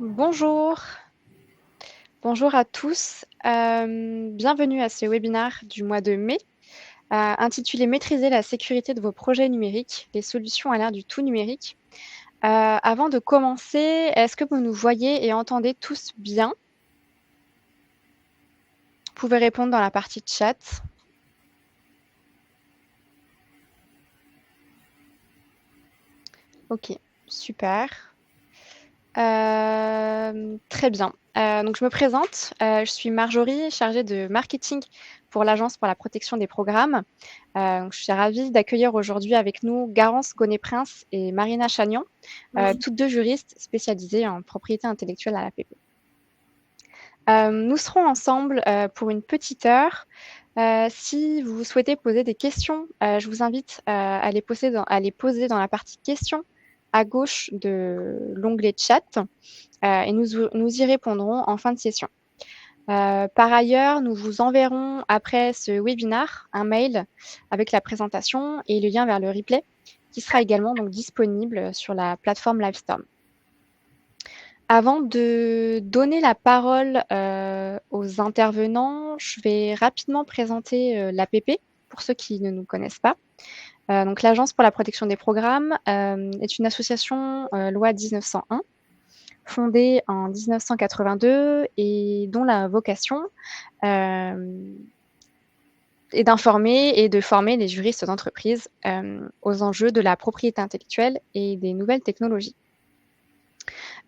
Bonjour, bonjour à tous. Bienvenue à ce webinaire du mois de mai, intitulé Maîtriser la sécurité de vos projets numériques, les solutions à l'ère du tout numérique. Avant de commencer, est-ce que vous nous voyez et entendez tous bien? Vous pouvez répondre dans la partie chat. Ok, super. Très bien. Donc je me présente, je suis Marjorie, chargée de marketing pour l'Agence pour la protection des programmes. Donc je suis ravie d'accueillir aujourd'hui avec nous Garance Gonnet-Prince et Marina Chagnon, toutes 2 juristes spécialisées en propriété intellectuelle à l'APP. Nous serons ensemble, pour une petite heure. Si vous souhaitez poser des questions, je vous invite, à les poser dans la partie questions à gauche de l'onglet chat. Et nous y répondrons en fin de session. Par ailleurs, nous vous enverrons après ce webinar un mail avec la présentation et le lien vers le replay qui sera également donc disponible sur la plateforme Livestorm. Avant de donner la parole aux intervenants, je vais rapidement présenter l'APP pour ceux qui ne nous connaissent pas. Donc l'Agence pour la protection des programmes est une association loi 1901 fondée en 1982 et dont la vocation est d'informer et de former les juristes d'entreprise aux enjeux de la propriété intellectuelle et des nouvelles technologies.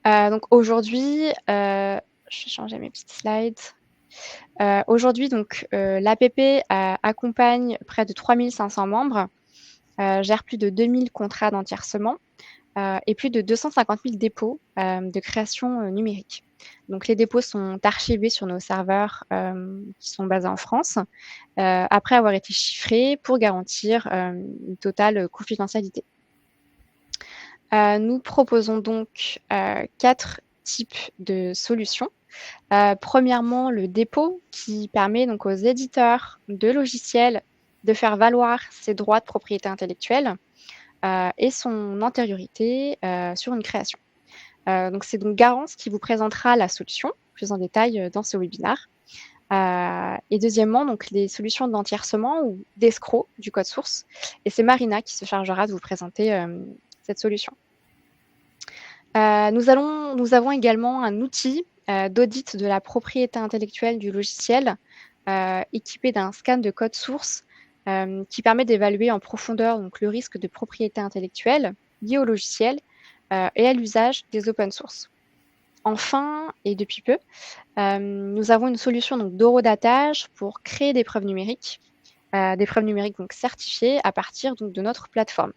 Donc aujourd'hui, je vais changer mes petites slides. Aujourd'hui, donc l'APP accompagne près de 3500 membres, gère plus de 2000 contrats d'entiercement et plus de 250 000 dépôts de création numérique. Donc, les dépôts sont archivés sur nos serveurs qui sont basés en France, après avoir été chiffrés pour garantir une totale confidentialité. Nous proposons donc 4 types de solutions. Premièrement, le dépôt qui permet donc aux éditeurs de logiciels de faire valoir ses droits de propriété intellectuelle et son antériorité sur une création. Donc c'est donc Garance qui vous présentera la solution plus en détail dans ce webinaire. Et deuxièmement, donc les solutions d'entiercement ou d'escroc du code source. Et c'est Marina qui se chargera de vous présenter cette solution. Nous avons également un outil d'audit de la propriété intellectuelle du logiciel équipé d'un scan de code source qui permet d'évaluer en profondeur donc, le risque de propriété intellectuelle lié au logiciel et à l'usage des open source. Enfin, et depuis peu, nous avons une solution d'horodatage pour créer des preuves numériques donc certifiées à partir donc, de notre plateforme.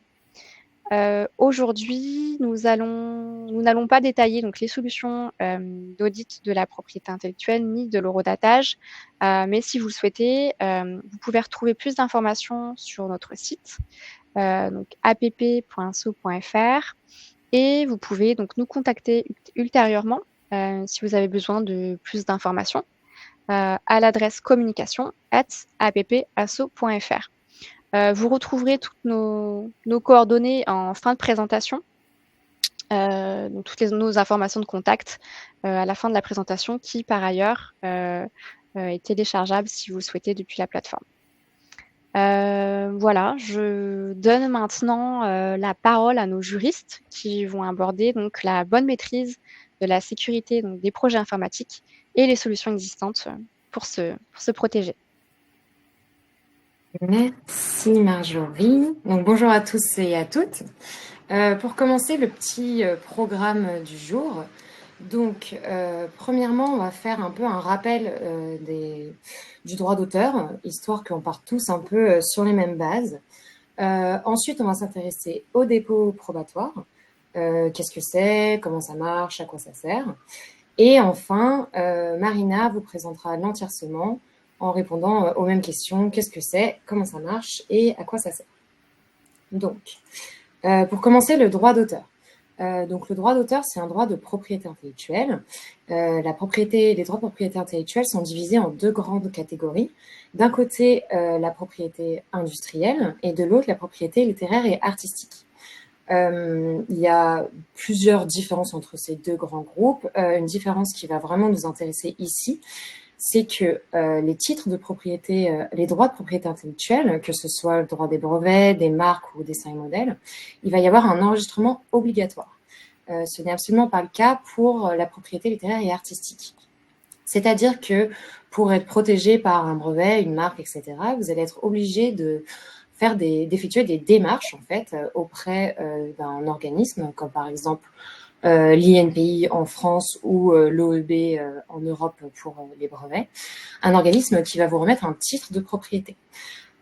Aujourd'hui, nous n'allons pas détailler donc, les solutions d'audit de la propriété intellectuelle ni de l'horodatage, mais si vous le souhaitez, vous pouvez retrouver plus d'informations sur notre site, donc app.so.fr, et vous pouvez donc nous contacter ultérieurement si vous avez besoin de plus d'informations à l'adresse communication@appasso.fr. Vous retrouverez toutes nos coordonnées en fin de présentation, donc toutes nos informations de contact à la fin de la présentation qui, par ailleurs, est téléchargeable si vous le souhaitez depuis la plateforme. Voilà, je donne maintenant la parole à nos juristes qui vont aborder donc la bonne maîtrise de la sécurité donc, des projets informatiques et les solutions existantes pour se protéger. Merci Marjorie. Donc, bonjour à tous et à toutes. Pour commencer le petit programme du jour, donc premièrement on va faire un peu un rappel du droit d'auteur, histoire qu'on parte tous un peu sur les mêmes bases. Ensuite on va s'intéresser au dépôt probatoire, qu'est-ce que c'est, comment ça marche, à quoi ça sert. Et enfin Marina vous présentera l'entiercement en répondant aux mêmes questions, qu'est-ce que c'est, comment ça marche et à quoi ça sert. Donc, pour commencer, le droit d'auteur. Donc, le droit d'auteur, c'est un droit de propriété intellectuelle. Les droits de propriété intellectuelle sont divisés en 2 grandes catégories. D'un côté, la propriété industrielle et de l'autre, la propriété littéraire et artistique. Il y a plusieurs différences entre ces deux grands groupes. Une différence qui va vraiment nous intéresser ici, c'est que les titres de propriété, les droits de propriété intellectuelle, que ce soit le droit des brevets, des marques ou des signes modèles, il va y avoir un enregistrement obligatoire. Ce n'est absolument pas le cas pour la propriété littéraire et artistique. C'est-à-dire que pour être protégé par un brevet, une marque, etc., vous allez être obligé d'effectuer des démarches en fait auprès d'un organisme, comme par exemple l'INPI en France ou l'OEB en Europe pour les brevets, un organisme qui va vous remettre un titre de propriété.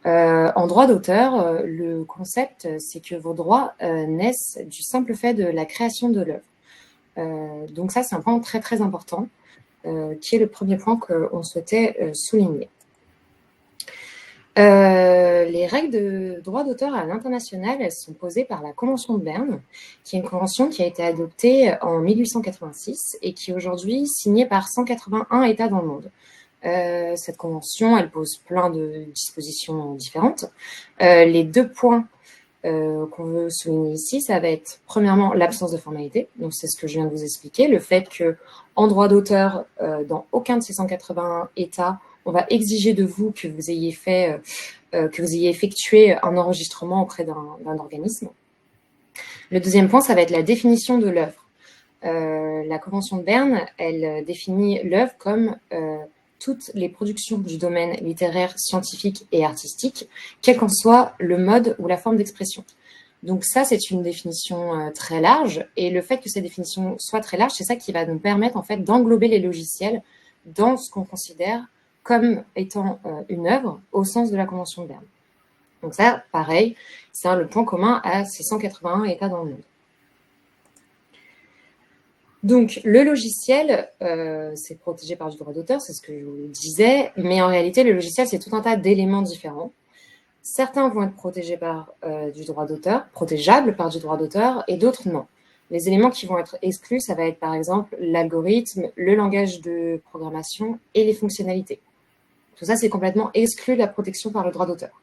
En droit d'auteur, le concept, c'est que vos droits naissent du simple fait de la création de l'œuvre. Donc ça, c'est un point très très important, qui est le premier point qu'on souhaitait souligner. Les règles de droit d'auteur à l'international, elles sont posées par la Convention de Berne, qui est une convention qui a été adoptée en 1886 et qui est aujourd'hui signée par 181 États dans le monde. Cette convention, elle pose plein de dispositions différentes. Les 2 points qu'on veut souligner ici, ça va être premièrement l'absence de formalité. Donc c'est ce que je viens de vous expliquer, le fait que en droit d'auteur, dans aucun de ces 181 États, on va exiger de vous que vous ayez effectué un enregistrement auprès d'un organisme. Le deuxième point, ça va être la définition de l'œuvre. La Convention de Berne, elle définit l'œuvre comme toutes les productions du domaine littéraire, scientifique et artistique, quel qu'en soit le mode ou la forme d'expression. Donc ça, c'est une définition très large, et le fait que cette définition soit très large, c'est ça qui va nous permettre en fait d'englober les logiciels dans ce qu'on considère comme étant une œuvre au sens de la Convention de Berne. Donc ça, pareil, c'est le point commun à ces 181 États dans le monde. Donc, le logiciel, c'est protégé par du droit d'auteur, c'est ce que je vous disais, mais en réalité, le logiciel, c'est tout un tas d'éléments différents. Certains vont être protégés par du droit d'auteur, protégeables par du droit d'auteur, et d'autres non. Les éléments qui vont être exclus, ça va être par exemple l'algorithme, le langage de programmation et les fonctionnalités. Tout ça, c'est complètement exclu de la protection par le droit d'auteur.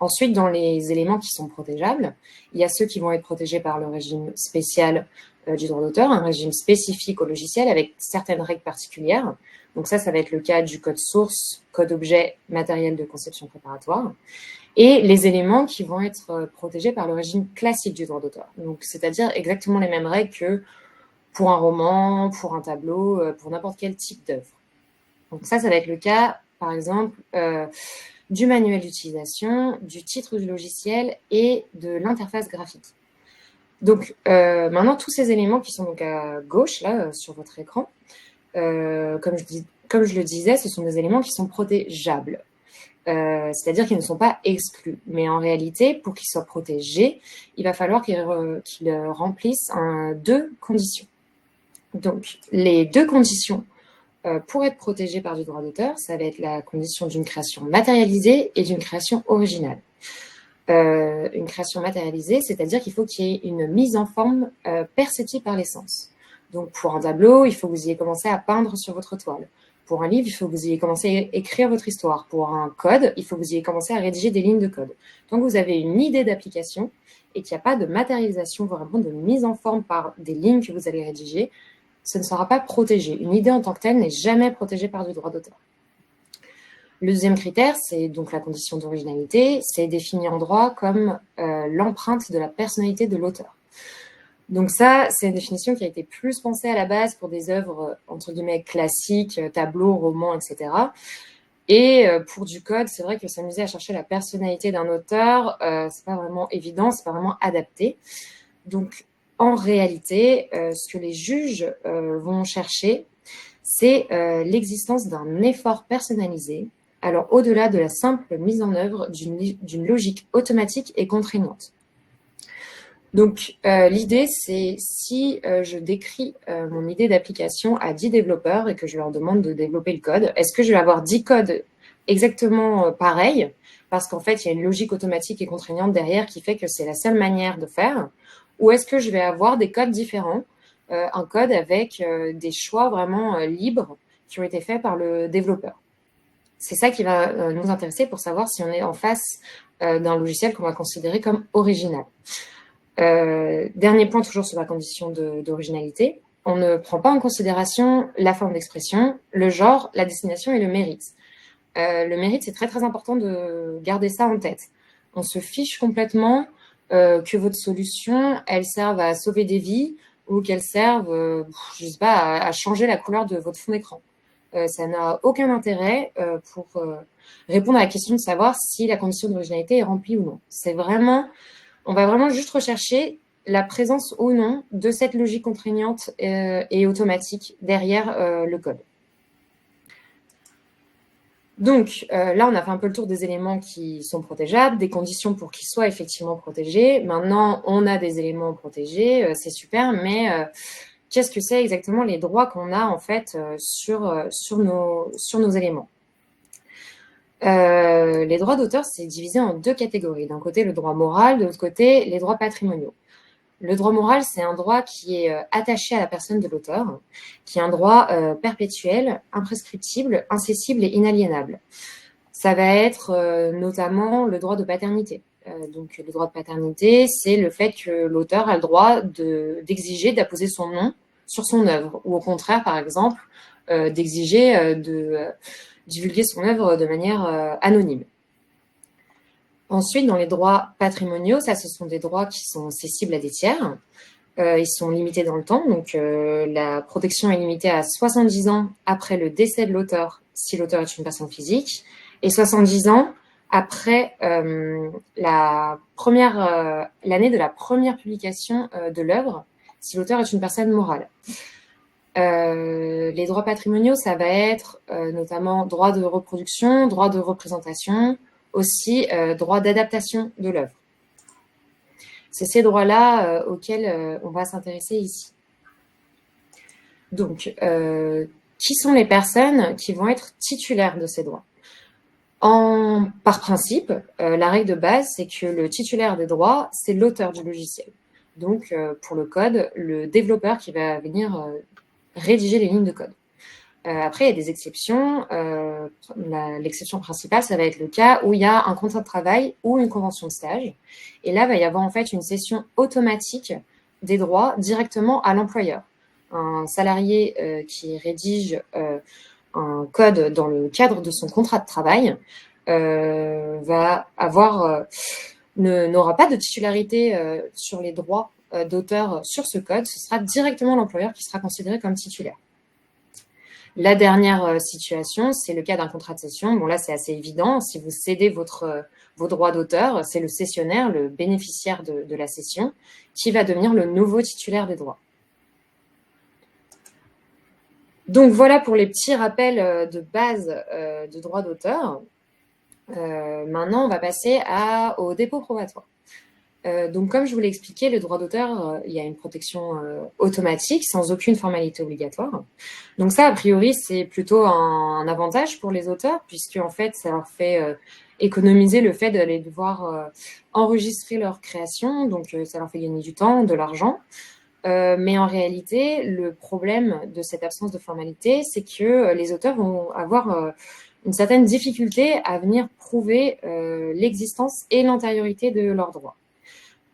Ensuite, dans les éléments qui sont protégeables, il y a ceux qui vont être protégés par le régime spécial du droit d'auteur, un régime spécifique au logiciel avec certaines règles particulières. Donc ça va être le cas du code source, code objet, matériel de conception préparatoire. Et les éléments qui vont être protégés par le régime classique du droit d'auteur. Donc c'est-à-dire exactement les mêmes règles que pour un roman, pour un tableau, pour n'importe quel type d'œuvre. Donc ça va être le cas, par exemple, du manuel d'utilisation, du titre du logiciel et de l'interface graphique. Donc maintenant, tous ces éléments qui sont donc à gauche, là, sur votre écran, comme je le disais, ce sont des éléments qui sont protégeables. C'est-à-dire qu'ils ne sont pas exclus. Mais en réalité, pour qu'ils soient protégés, il va falloir qu'ils remplissent 2 conditions. Donc, les 2 conditions pour être protégés par du droit d'auteur, ça va être la condition d'une création matérialisée et d'une création originale. Une création matérialisée, c'est-à-dire qu'il faut qu'il y ait une mise en forme perceptible par les sens. Donc, pour un tableau, il faut que vous ayez commencé à peindre sur votre toile. Pour un livre, il faut que vous ayez commencé à écrire votre histoire. Pour un code, il faut que vous ayez commencé à rédiger des lignes de code. Donc, vous avez une idée d'application et qu'il n'y a pas de matérialisation, vraiment de mise en forme par des lignes que vous allez rédiger, ce ne sera pas protégé. Une idée en tant que telle n'est jamais protégée par du droit d'auteur. Le deuxième critère, c'est donc la condition d'originalité. C'est défini en droit comme l'empreinte de la personnalité de l'auteur. Donc ça, c'est une définition qui a été plus pensée à la base pour des œuvres, entre guillemets, classiques, tableaux, romans, etc. Et pour du code, c'est vrai que s'amuser à chercher la personnalité d'un auteur, c'est pas vraiment évident, c'est pas vraiment adapté. Donc, en réalité, ce que les juges vont chercher, c'est l'existence d'un effort personnalisé, alors au-delà de la simple mise en œuvre d'une logique automatique et contraignante. Donc, l'idée, c'est si je décris mon idée d'application à 10 développeurs et que je leur demande de développer le code, est-ce que je vais avoir 10 codes exactement pareils, parce qu'en fait, il y a une logique automatique et contraignante derrière qui fait que c'est la seule manière de faire, ou est-ce que je vais avoir des codes différents, un code avec des choix vraiment libres qui ont été faits par le développeur. C'est ça qui va nous intéresser pour savoir si on est en face d'un logiciel qu'on va considérer comme original. Dernier point, toujours sur la condition d'originalité, on ne prend pas en considération la forme d'expression, le genre, la destination et le mérite. Le mérite, c'est très très important de garder ça en tête. On se fiche complètement que votre solution, elle serve à sauver des vies ou qu'elle serve, je sais pas, à changer la couleur de votre fond d'écran. Ça n'a aucun intérêt pour répondre à la question de savoir si la condition d'originalité est remplie ou non. On va vraiment juste rechercher la présence ou non de cette logique contraignante et automatique derrière le code. Donc là, on a fait un peu le tour des éléments qui sont protégeables, des conditions pour qu'ils soient effectivement protégés. Maintenant, on a des éléments protégés, c'est super, mais qu'est-ce que c'est exactement les droits qu'on a en fait sur nos éléments? Les droits d'auteur, c'est divisé en deux catégories. D'un côté, le droit moral, de l'autre côté, les droits patrimoniaux. Le droit moral, c'est un droit qui est attaché à la personne de l'auteur, qui est un droit perpétuel, imprescriptible, incessible et inaliénable. Ça va être notamment le droit de paternité. Donc le droit de paternité, c'est le fait que l'auteur a le droit d'exiger d'apposer son nom sur son œuvre, ou au contraire, par exemple, d'exiger de divulguer son œuvre de manière anonyme. Ensuite, dans les droits patrimoniaux, ça, ce sont des droits qui sont cessibles à des tiers. Ils sont limités dans le temps, donc la protection est limitée à 70 ans après le décès de l'auteur, si l'auteur est une personne physique, et 70 ans après l'année de la première publication de l'œuvre, si l'auteur est une personne morale. Les droits patrimoniaux, ça va être notamment droit de reproduction, droit de représentation, aussi droit d'adaptation de l'œuvre. C'est ces droits-là auxquels on va s'intéresser ici. Donc, qui sont les personnes qui vont être titulaires de ces droits? Par principe, la règle de base, c'est que le titulaire des droits, c'est l'auteur du logiciel. Donc, pour le code, le développeur qui va venir rédiger les lignes de code. Après, il y a des exceptions. L'exception principale, ça va être le cas où il y a un contrat de travail ou une convention de stage. Et là, il va y avoir en fait une cession automatique des droits directement à l'employeur. Un salarié qui rédige un code dans le cadre de son contrat de travail n'aura pas de titularité sur les droits d'auteur sur ce code. Ce sera directement l'employeur qui sera considéré comme titulaire. La dernière situation, c'est le cas d'un contrat de cession. Bon, là, c'est assez évident. Si vous cédez vos droits d'auteur, c'est le cessionnaire, le bénéficiaire de la cession, qui va devenir le nouveau titulaire des droits. Donc, voilà pour les petits rappels de base de droits d'auteur. Maintenant, on va passer au dépôt probatoire. Donc, comme je vous l'ai expliqué, le droit d'auteur, il y a une protection automatique, sans aucune formalité obligatoire. Donc ça, a priori, c'est plutôt un avantage pour les auteurs, puisque en fait, ça leur fait économiser le fait d'aller devoir enregistrer leur création, donc ça leur fait gagner du temps, de l'argent. Mais en réalité, le problème de cette absence de formalité, c'est que les auteurs vont avoir une certaine difficulté à venir prouver l'existence et l'antériorité de leurs droits.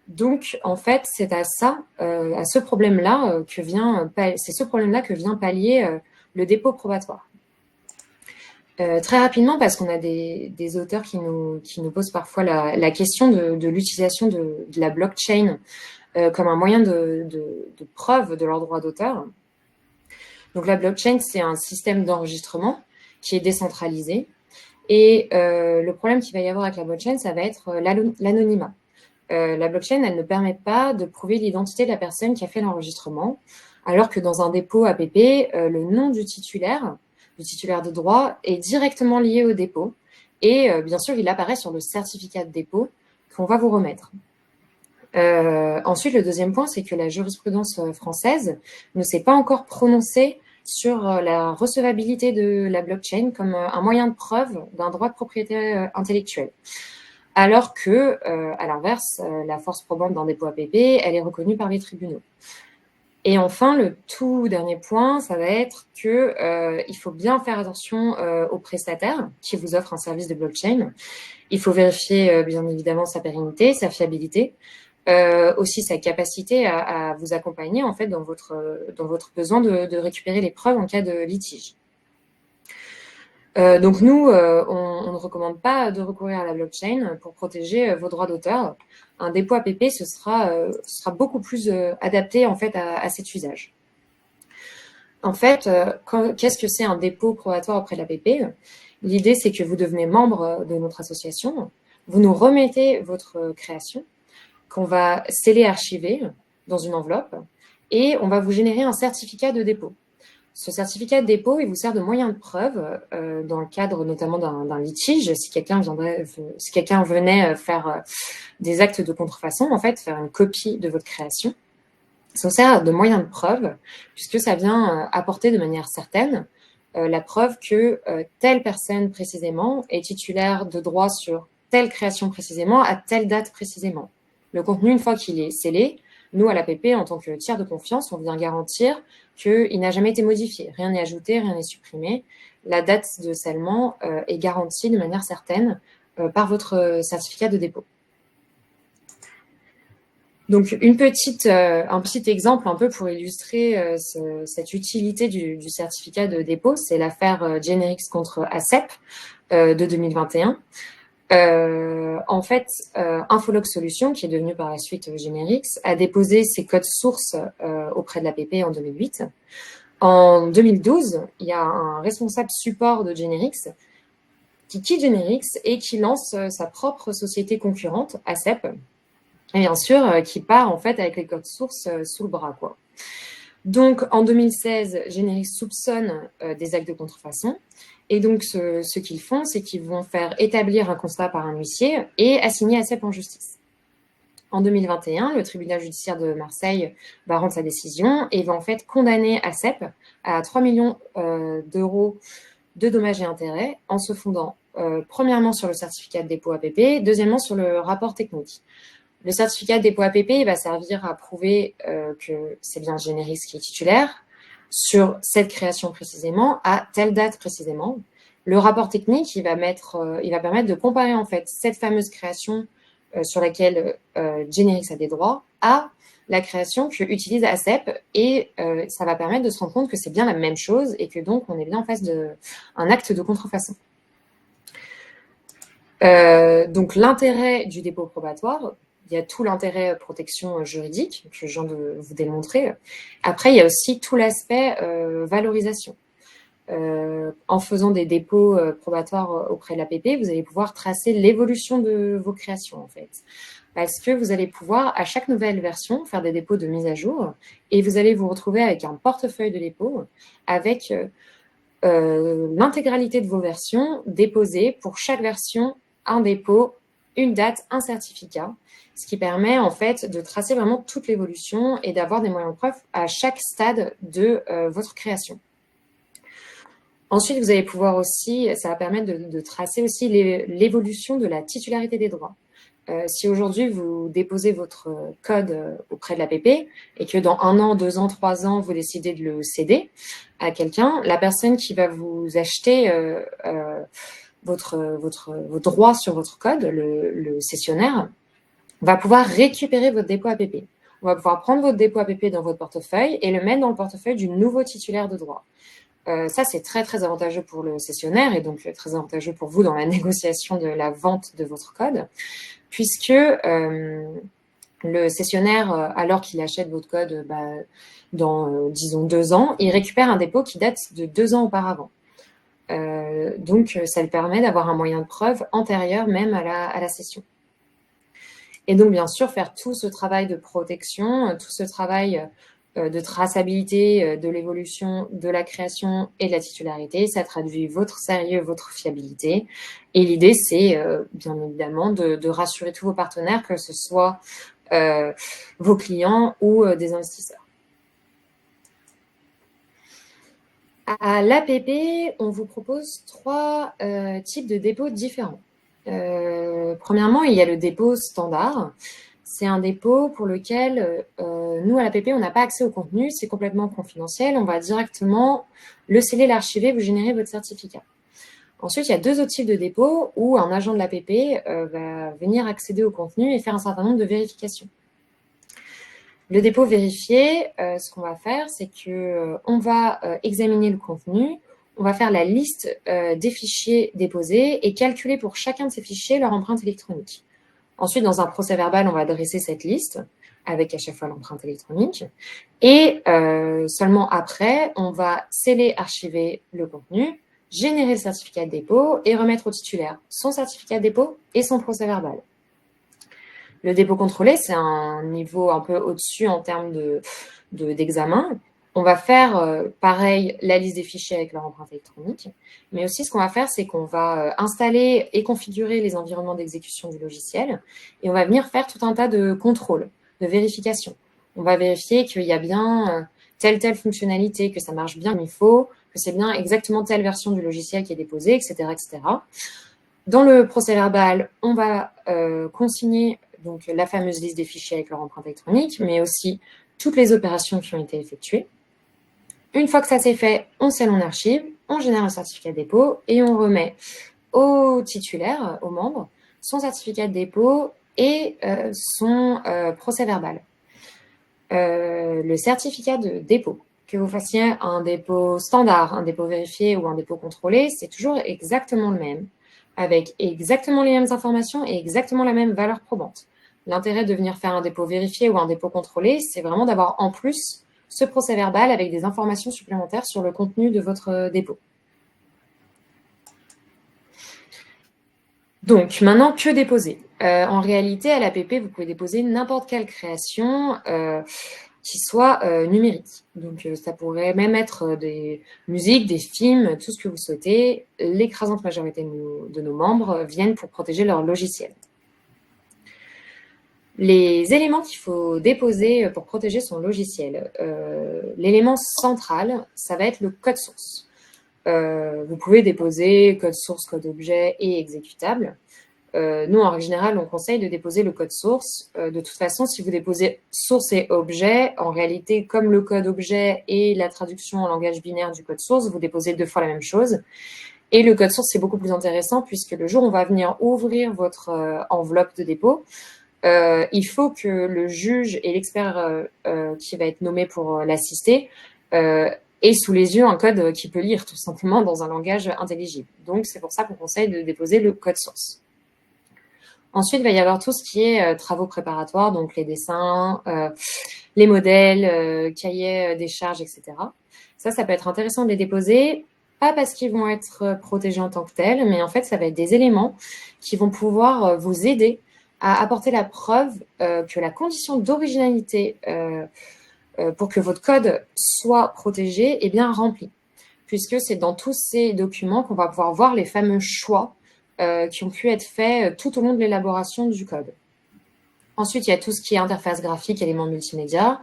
Donc, en fait, c'est à ce problème-là que vient pallier le dépôt probatoire. Très rapidement, parce qu'on a des auteurs qui nous posent parfois la question de l'utilisation de la blockchain comme un moyen de preuve de leur droit d'auteur. Donc, la blockchain, c'est un système d'enregistrement qui est décentralisé. Et le problème qu'il va y avoir avec la blockchain, ça va être l'anonymat. La blockchain, elle ne permet pas de prouver l'identité de la personne qui a fait l'enregistrement, alors que dans un dépôt APP, le nom du titulaire de droit, est directement lié au dépôt. Et bien sûr, il apparaît sur le certificat de dépôt qu'on va vous remettre. Ensuite, le deuxième point, c'est que la jurisprudence française ne s'est pas encore prononcée sur la recevabilité de la blockchain comme un moyen de preuve d'un droit de propriété intellectuelle. Alors que, à l'inverse, la force probante d'un dépôt APP, elle est reconnue par les tribunaux. Et enfin, le tout dernier point, ça va être qu'il faut bien faire attention aux prestataires qui vous offrent un service de blockchain. Il faut vérifier, bien évidemment, sa pérennité, sa fiabilité. aussi sa capacité à vous accompagner en fait dans votre besoin de récupérer les preuves en cas de litige. Donc nous, on ne recommande pas de recourir à la blockchain pour protéger vos droits d'auteur. Un dépôt APP, ce sera beaucoup plus adapté en fait à cet usage. En fait, qu'est-ce que c'est un dépôt probatoire auprès de l'APP? L'idée, c'est que vous devenez membre de notre association, vous nous remettez votre création, qu'on va sceller et archiver dans une enveloppe, et on va vous générer un certificat de dépôt. Ce certificat de dépôt, il vous sert de moyen de preuve dans le cadre notamment d'un litige, si quelqu'un venait faire des actes de contrefaçon, en fait, faire une copie de votre création. Ça sert de moyen de preuve, puisque ça vient apporter de manière certaine la preuve que telle personne précisément est titulaire de droit sur telle création précisément, à telle date précisément. Le contenu, une fois qu'il est scellé, nous, à l'APP, en tant que tiers de confiance, on vient garantir qu'il n'a jamais été modifié. Rien n'est ajouté, rien n'est supprimé. La date de scellement est garantie de manière certaine par votre certificat de dépôt. Donc, un petit exemple un peu pour illustrer cette utilité du certificat de dépôt, c'est l'affaire Generix contre ACEP de 2021. En fait, Infologue Solutions, qui est devenue par la suite Generix, a déposé ses codes sources auprès de l'APP en 2008. En 2012, il y a un responsable support de Generix qui quitte Generix et qui lance sa propre société concurrente, ACEP, et bien sûr, qui part en fait avec les codes sources sous le bras, quoi. Donc, en 2016, Generix soupçonne des actes de contrefaçon. Et donc, ce qu'ils font, c'est qu'ils vont faire établir un constat par un huissier et assigner ACEP en justice. En 2021, le tribunal judiciaire de Marseille va rendre sa décision et va en fait condamner ACEP à 3 millions d'euros de dommages et intérêts en se fondant premièrement sur le certificat de dépôt APP, deuxièmement sur le rapport technique. Le certificat de dépôt APP va servir à prouver que c'est bien Generix qui est titulaire sur cette création précisément, à telle date précisément. Le rapport technique, il va permettre de comparer en fait cette fameuse création sur laquelle Generix a des droits à la création que utilise ACEP et ça va permettre de se rendre compte que c'est bien la même chose et que donc on est bien en face d'un acte de contrefaçon. Donc l'intérêt du dépôt probatoire, il y a tout l'intérêt protection juridique que je viens de vous démontrer. Après, il y a aussi tout l'aspect valorisation. En faisant des dépôts probatoires auprès de l'APP, vous allez pouvoir tracer l'évolution de vos créations, en fait. Parce que vous allez pouvoir, à chaque nouvelle version, faire des dépôts de mise à jour et vous allez vous retrouver avec un portefeuille de dépôts avec l'intégralité de vos versions déposées pour chaque version, un dépôt, une date, un certificat, ce qui permet en fait de tracer vraiment toute l'évolution et d'avoir des moyens de preuve à chaque stade de votre création. Ensuite, vous allez pouvoir aussi, ça va permettre de tracer aussi l'évolution de la titularité des droits. Si aujourd'hui vous déposez votre code auprès de l'APP et que dans 1 an, 2 ans, 3 ans, vous décidez de le céder à quelqu'un, la personne qui va vous acheter vos droits sur votre code, le cessionnaire, va pouvoir récupérer votre dépôt APP. On va pouvoir prendre votre dépôt APP dans votre portefeuille et le mettre dans le portefeuille du nouveau titulaire de droit. Ça, c'est très, très avantageux pour le cessionnaire et donc très avantageux pour vous dans la négociation de la vente de votre code, puisque le cessionnaire, alors qu'il achète votre code dans, disons, 2 ans, il récupère un dépôt qui date de 2 ans auparavant. Donc, ça lui permet d'avoir un moyen de preuve antérieur même à la cession. Et donc, bien sûr, faire tout ce travail de protection, tout ce travail de traçabilité de l'évolution de la création et de la titularité, ça traduit votre sérieux, votre fiabilité. Et l'idée, c'est bien évidemment de rassurer tous vos partenaires, que ce soit vos clients ou des investisseurs. À l'APP, on vous propose 3 types de dépôts différents. Premièrement, il y a le dépôt standard. C'est un dépôt pour lequel nous, à l'APP, on n'a pas accès au contenu, c'est complètement confidentiel. On va directement le sceller, l'archiver, vous générez votre certificat. Ensuite, il y a 2 autres types de dépôts où un agent de l'APP va venir accéder au contenu et faire un certain nombre de vérifications. Le dépôt vérifié, ce qu'on va faire, c'est qu'on va examiner le contenu, on va faire la liste des fichiers déposés et calculer pour chacun de ces fichiers leur empreinte électronique. Ensuite, dans un procès-verbal, on va dresser cette liste avec à chaque fois l'empreinte électronique. Et seulement après, on va sceller, archiver le contenu, générer le certificat de dépôt et remettre au titulaire son certificat de dépôt et son procès-verbal. Le dépôt contrôlé, c'est un niveau un peu au-dessus en termes d'examen. On va faire pareil la liste des fichiers avec leur empreinte électronique, mais aussi ce qu'on va faire, c'est qu'on va installer et configurer les environnements d'exécution du logiciel et on va venir faire tout un tas de contrôles, de vérifications. On va vérifier qu'il y a bien telle fonctionnalité, que ça marche bien comme il faut, que c'est bien exactement telle version du logiciel qui est déposée, etc. etc. Dans le procès-verbal, on va consigner donc, la fameuse liste des fichiers avec leur empreinte électronique, mais aussi toutes les opérations qui ont été effectuées. Une fois que ça c'est fait, on scelle en archive, on génère un certificat de dépôt et on remet au titulaire, au membre, son certificat de dépôt et son procès-verbal. Le certificat de dépôt, que vous fassiez un dépôt standard, un dépôt vérifié ou un dépôt contrôlé, c'est toujours exactement le même, avec exactement les mêmes informations et exactement la même valeur probante. L'intérêt de venir faire un dépôt vérifié ou un dépôt contrôlé, c'est vraiment d'avoir en plus ce procès-verbal avec des informations supplémentaires sur le contenu de votre dépôt. Donc, maintenant, que déposer en réalité, à l'APP, vous pouvez déposer n'importe quelle création qui soit numérique. Donc, ça pourrait même être des musiques, des films, tout ce que vous souhaitez. L'écrasante majorité de nos membres viennent pour protéger leur logiciel. Les éléments qu'il faut déposer pour protéger son logiciel. L'élément central, ça va être le code source. Vous pouvez déposer code source, code objet et exécutable. Nous, en règle générale, on conseille de déposer le code source. De toute façon, si vous déposez source et objet, en réalité, comme le code objet et la traduction en langage binaire du code source, vous déposez 2 fois la même chose. Et le code source, c'est beaucoup plus intéressant puisque le jour où on va venir ouvrir votre enveloppe de dépôt, il faut que le juge et l'expert qui va être nommé pour l'assister ait sous les yeux un code qu'il peut lire tout simplement dans un langage intelligible. Donc, c'est pour ça qu'on conseille de déposer le code source. Ensuite, il va y avoir tout ce qui est travaux préparatoires, donc les dessins, les modèles, cahiers des charges, etc. Ça peut être intéressant de les déposer, pas parce qu'ils vont être protégés en tant que tels, mais en fait, ça va être des éléments qui vont pouvoir vous aider à apporter la preuve que la condition d'originalité pour que votre code soit protégé est bien remplie, puisque c'est dans tous ces documents qu'on va pouvoir voir les fameux choix qui ont pu être faits tout au long de l'élaboration du code. Ensuite, il y a tout ce qui est interface graphique, éléments multimédia.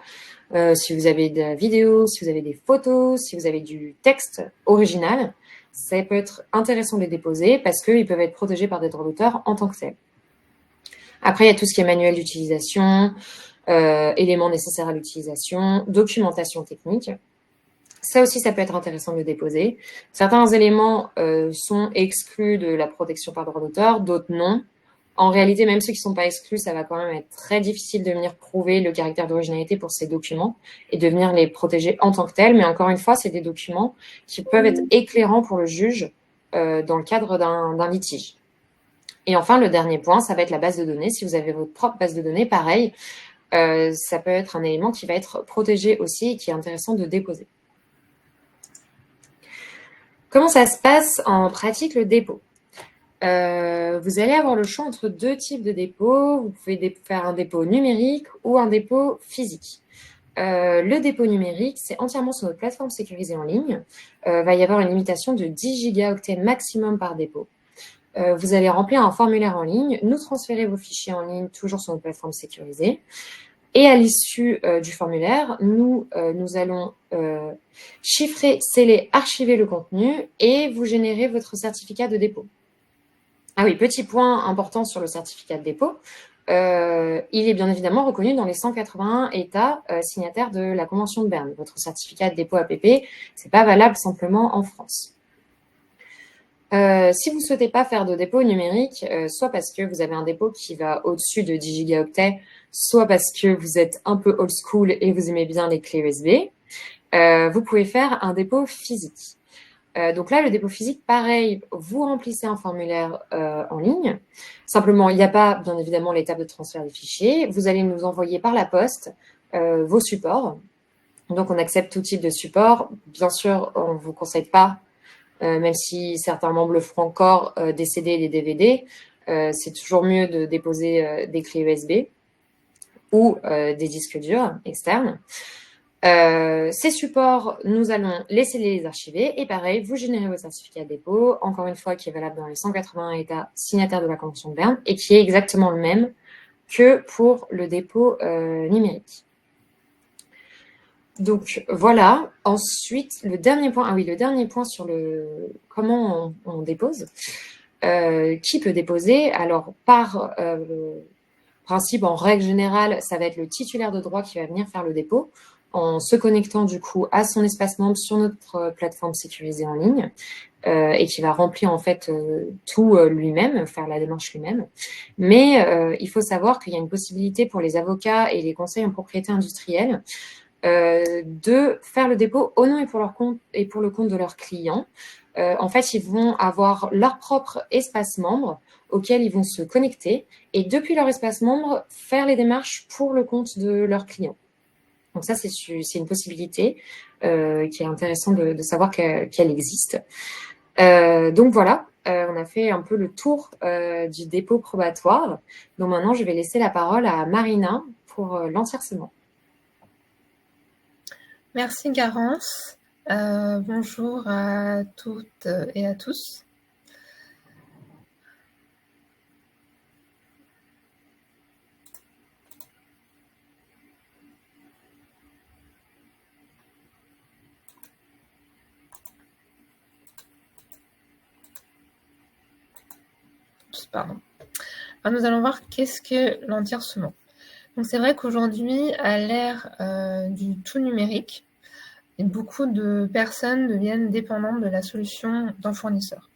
Si vous avez de la vidéo, si vous avez des photos, si vous avez du texte original, ça peut être intéressant de les déposer parce qu'ils peuvent être protégés par des droits d'auteur en tant que tels. Après, il y a tout ce qui est manuel d'utilisation, éléments nécessaires à l'utilisation, documentation technique. Ça aussi, ça peut être intéressant de le déposer. Certains éléments sont exclus de la protection par droit d'auteur, d'autres non. En réalité, même ceux qui ne sont pas exclus, ça va quand même être très difficile de venir prouver le caractère d'originalité pour ces documents et de venir les protéger en tant que tels. Mais encore une fois, c'est des documents qui peuvent être éclairants pour le juge dans le cadre d'un litige. Et enfin, le dernier point, ça va être la base de données. Si vous avez votre propre base de données, pareil, ça peut être un élément qui va être protégé aussi et qui est intéressant de déposer. Comment ça se passe en pratique le dépôt ? Vous allez avoir le choix entre 2 types de dépôts. Vous pouvez faire un dépôt numérique ou un dépôt physique. Le dépôt numérique, c'est entièrement sur notre plateforme sécurisée en ligne. Va y avoir une limitation de 10 gigaoctets maximum par dépôt. Vous allez remplir un formulaire en ligne, nous transférer vos fichiers en ligne, toujours sur notre plateforme sécurisée. Et à l'issue du formulaire, nous allons chiffrer, sceller, archiver le contenu et vous générer votre certificat de dépôt. Ah oui, petit point important sur le certificat de dépôt, il est bien évidemment reconnu dans les 181 États signataires de la Convention de Berne. Votre certificat de dépôt APP, ce n'est pas valable simplement en France. Si vous ne souhaitez pas faire de dépôt numérique, soit parce que vous avez un dépôt qui va au-dessus de 10 gigaoctets, soit parce que vous êtes un peu old school et vous aimez bien les clés USB, vous pouvez faire un dépôt physique. Donc là, le dépôt physique, pareil, vous remplissez un formulaire en ligne. Simplement, il n'y a pas, bien évidemment, l'étape de transfert des fichiers. Vous allez nous envoyer par la poste vos supports. Donc, on accepte tout type de support. Bien sûr, on ne vous conseille pas, même si certains membres le feront encore, des CD et des DVD. C'est toujours mieux de déposer des clés USB ou des disques durs externes. Ces supports, nous allons laisser les archiver et pareil, vous générez votre certificat de dépôt, encore une fois, qui est valable dans les 181 États signataires de la Convention de Berne et qui est exactement le même que pour le dépôt numérique. Donc voilà. Ensuite, le dernier point sur comment on dépose. Qui peut déposer? Alors, par principe, en règle générale, ça va être le titulaire de droit qui va venir faire le dépôt en se connectant du coup à son espace membre sur notre plateforme sécurisée en ligne et qui va remplir en fait tout lui-même, faire la démarche lui-même. Mais il faut savoir qu'il y a une possibilité pour les avocats et les conseils en propriété industrielle de faire le dépôt au nom et pour leur compte et pour le compte de leurs clients. En fait, ils vont avoir leur propre espace membre auquel ils vont se connecter et depuis leur espace membre, faire les démarches pour le compte de leurs clients. Donc ça, c'est une possibilité qui est intéressant de savoir qu'elle existe. Donc voilà, on a fait un peu le tour du dépôt probatoire. Donc maintenant, je vais laisser la parole à Marina pour l'entièrcement. Merci Garance. Bonjour à toutes et à tous. Pardon. Alors, nous allons voir qu'est-ce que l'entièrcement. Donc c'est vrai qu'aujourd'hui, à l'ère du tout numérique, beaucoup de personnes deviennent dépendantes de la solution d'un fournisseur.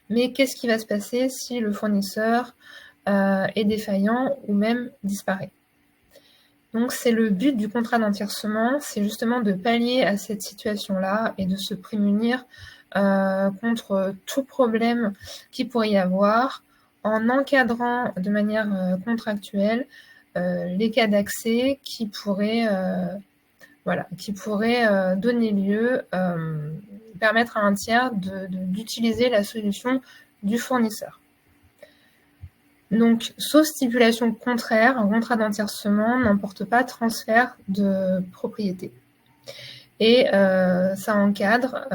Mais qu'est-ce qui va se passer si le fournisseur est défaillant ou même disparaît? Donc c'est le but du contrat d'entièrcement, c'est justement de pallier à cette situation-là et de se prémunir contre tout problème qu'il pourrait y avoir en encadrant de manière contractuelle les cas d'accès qui pourraient donner lieu, permettre à un tiers d'utiliser la solution du fournisseur. Donc, sauf stipulation contraire, un contrat d'entièrcement n'emporte pas transfert de propriété. Et ça encadre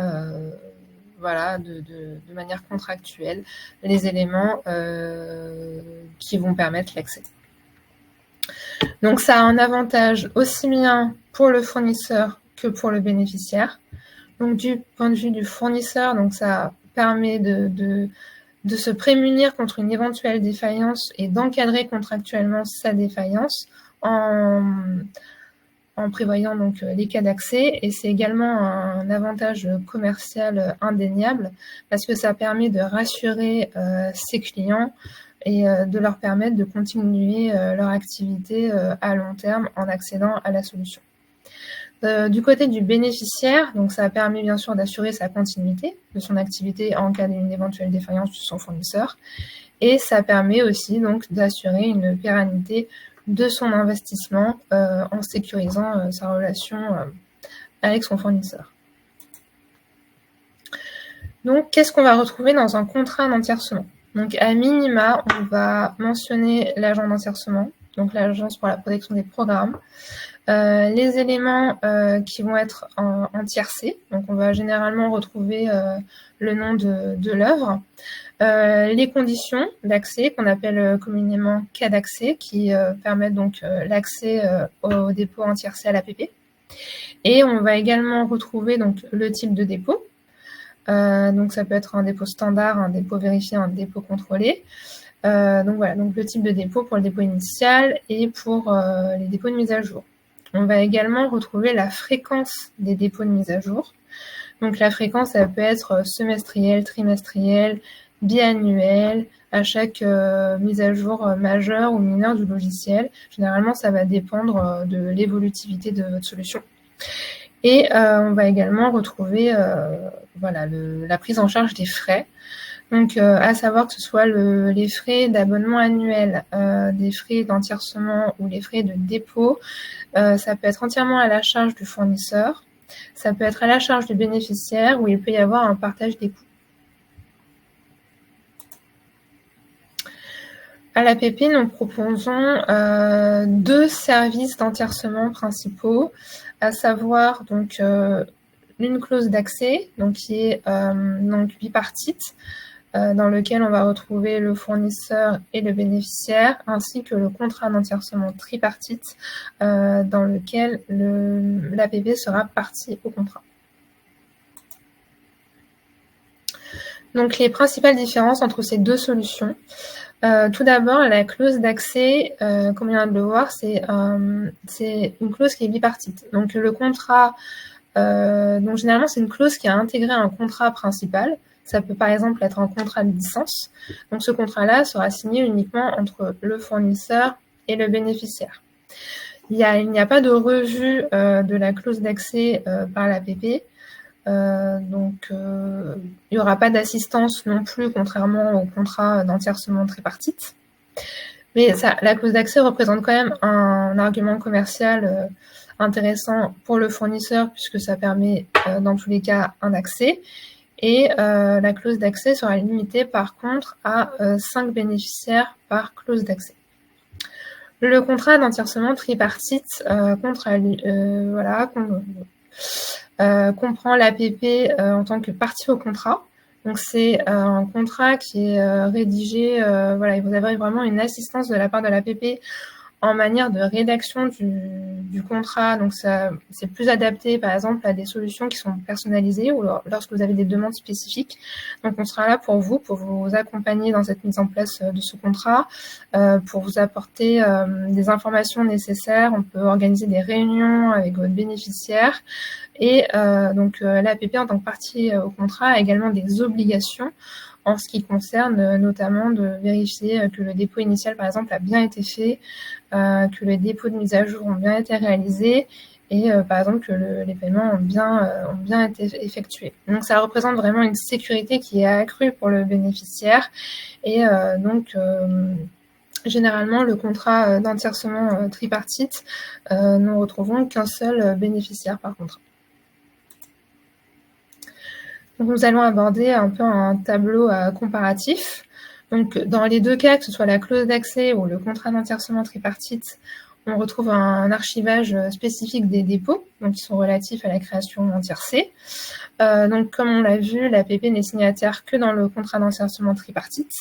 de manière contractuelle les éléments qui vont permettre l'accès. Donc ça a un avantage aussi bien pour le fournisseur que pour le bénéficiaire. Donc du point de vue du fournisseur, donc ça permet de se prémunir contre une éventuelle défaillance et d'encadrer contractuellement sa défaillance en prévoyant donc les cas d'accès. Et c'est également un avantage commercial indéniable parce que ça permet de rassurer ses clients et de leur permettre de continuer leur activité à long terme en accédant à la solution. Du côté du bénéficiaire, donc ça permet bien sûr d'assurer sa continuité de son activité en cas d'une éventuelle défaillance de son fournisseur, et ça permet aussi donc d'assurer une pérennité de son investissement en sécurisant sa relation avec son fournisseur. Donc, qu'est-ce qu'on va retrouver dans un contrat d'entiercement? Donc, à minima, on va mentionner l'agent d'entiercement, donc l'agence pour la protection des programmes, les éléments qui vont être en tiercé, donc on va généralement retrouver le nom de l'œuvre, les conditions d'accès qu'on appelle communément cas d'accès qui permettent donc l'accès au dépôt en tiercé à l'APP. Et on va également retrouver donc le type de dépôt. Donc ça peut être un dépôt standard, un dépôt vérifié, un dépôt contrôlé. Donc voilà, donc le type de dépôt pour le dépôt initial et pour les dépôts de mise à jour. On va également retrouver la fréquence des dépôts de mise à jour. Donc la fréquence, elle peut être semestrielle, trimestrielle, biannuelle, à chaque mise à jour majeure ou mineure du logiciel. Généralement, ça va dépendre de l'évolutivité de votre solution. Et on va également retrouver la prise en charge des frais. Donc, à savoir que ce soit les frais d'abonnement annuel, des frais d'entiercement ou les frais de dépôt, ça peut être entièrement à la charge du fournisseur, ça peut être à la charge du bénéficiaire ou il peut y avoir un partage des coûts. À l'APP, nous proposons 2 services d'entiercement principaux, à savoir donc une clause d'accès, donc qui est donc bipartite, dans lequel on va retrouver le fournisseur et le bénéficiaire, ainsi que le contrat d'entiercement tripartite, dans lequel l'APP sera partie au contrat. Donc les principales différences entre ces 2 solutions. Tout d'abord, la clause d'accès, comme on vient de le voir, c'est une clause qui est bipartite. Donc le contrat, donc généralement c'est une clause qui a intégré un contrat principal. Ça peut par exemple être un contrat de licence. Donc ce contrat-là sera signé uniquement entre le fournisseur et le bénéficiaire. Il n'y a pas de revue de la clause d'accès par l'APP. Donc, il n'y aura pas d'assistance non plus, contrairement au contrat d'entiercement tripartite. Mais la clause d'accès représente quand même un argument commercial intéressant pour le fournisseur, puisque ça permet, dans tous les cas, un accès. Et la clause d'accès sera limitée, par contre, à 5 bénéficiaires par clause d'accès. Le contrat d'entiercement tripartite comprend l'APP en tant que partie au contrat. Donc c'est un contrat qui est rédigé, vous avez vraiment une assistance de la part de l'APP en manière de rédaction du contrat. Donc c'est plus adapté par exemple à des solutions qui sont personnalisées ou lorsque vous avez des demandes spécifiques. Donc on sera là pour vous accompagner dans cette mise en place de ce contrat, pour vous apporter des informations nécessaires. On peut organiser des réunions avec votre bénéficiaire. Et l'APP en tant que partie au contrat a également des obligations en ce qui concerne notamment de vérifier que le dépôt initial, par exemple, a bien été fait, que les dépôts de mise à jour ont bien été réalisés et, par exemple, que les paiements ont bien été effectués. Donc, ça représente vraiment une sécurité qui est accrue pour le bénéficiaire et généralement, le contrat d'entiercement tripartite, nous retrouvons qu'un seul bénéficiaire par contrat. Donc, nous allons aborder un peu un tableau comparatif. Donc, dans les 2 cas, que ce soit la clause d'accès ou le contrat d'entiercement tripartite, on retrouve un archivage spécifique des dépôts, donc qui sont relatifs à la création entiercée. Donc, comme on l'a vu, l'APP n'est signataire que dans le contrat d'entiercement tripartite.